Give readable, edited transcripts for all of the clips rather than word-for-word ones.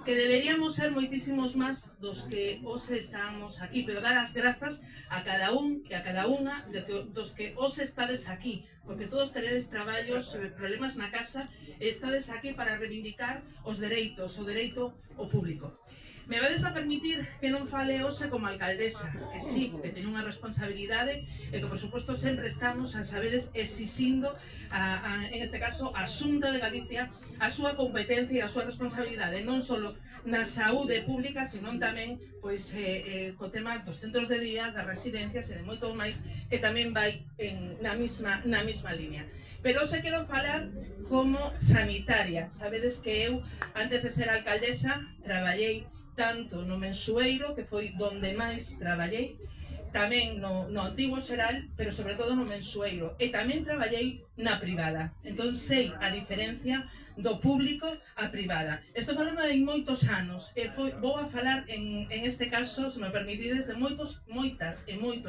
que deberíamos ser moitísimos máis dos que hoxe estamos aquí, pero dar as grazas a cada un e a cada unha dos que hoxe estades aquí, porque todos teredes traballos, problemas na casa, e estades aquí para reivindicar os dereitos, o dereito ao público. Me vades a permitir que non fale hoxe como alcaldesa, que sí, que teño unha responsabilidade e que, por suposto, sempre estamos, a sabedes, exixindo, en este caso, a Xunta de Galicia, a súa competencia e a súa responsabilidade, non só na saúde pública, senón tamén co tema dos centros de día, das residencias e de moito máis, que tamén vai na mesma línea. Pero hoxe quero falar como sanitaria. Sabedes que eu, antes de ser alcaldesa, traballei tanto no Mensueiro, que foi donde máis traballei, tamén no antigo xeral, pero sobre todo no Mensueiro, e tamén traballei na privada. Entón sei a diferencia do público á privada. Estou falando de moitos anos, e vou a falar en este caso, se me permitides, de moitos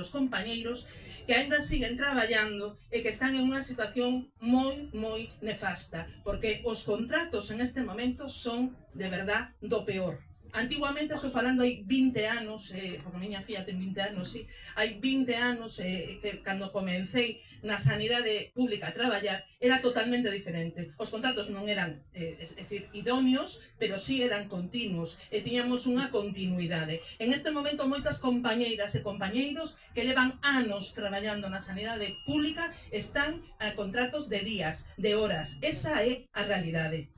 compañeiros que ainda siguen traballando e que están en unha situación moi nefasta, porque os contratos en este momento son, de verdad, do peor. Antiguamente, estou falando hai 20 anos, porque a miña filla ten 20 anos, sí, hai 20 anos que cando comecei na sanidade pública a traballar era totalmente diferente. Os contratos non eran, idóneos, pero sí eran continuos e tiñamos unha continuidade. En este momento, moitas compañeiras e compañeiros que levan anos traballando na sanidade pública están a contratos de días, de horas. Esa é a realidade.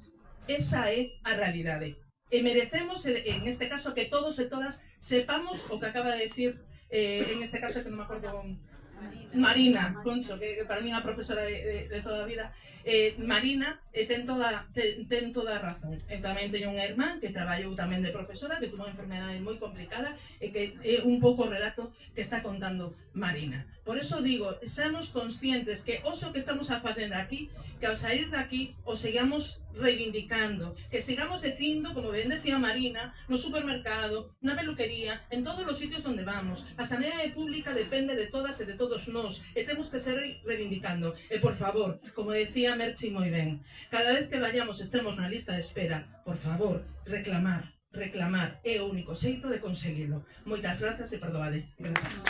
Esa é a realidade. E merecemos, en este caso, que todos e todas sepamos o que acaba de decir, en este caso, que non me acordo, Marina Concho, que para mí é unha profesora de toda a vida. Marina ten toda a razón. Eu tamén teño unha irmán que traballou tamén de profesora, que tuvo unha enfermedade moi complicada e que é un pouco o relato que está contando Marina. Por eso digo, seamos conscientes que o que estamos a facer aquí, que ao sair daqui o sigamos reivindicando, que sigamos dicindo, como ben decía Marina, no supermercado, na peluquería, en todos os sitios onde vamos. A sanidade pública depende de todas e de todos nós e temos que ser reivindicando. E, por favor, como decía Merchi moi ben, cada vez que vayamos estemos na lista de espera, por favor, reclamar é o único xeito de conseguilo. Moitas grazas e perdoade. Grazas.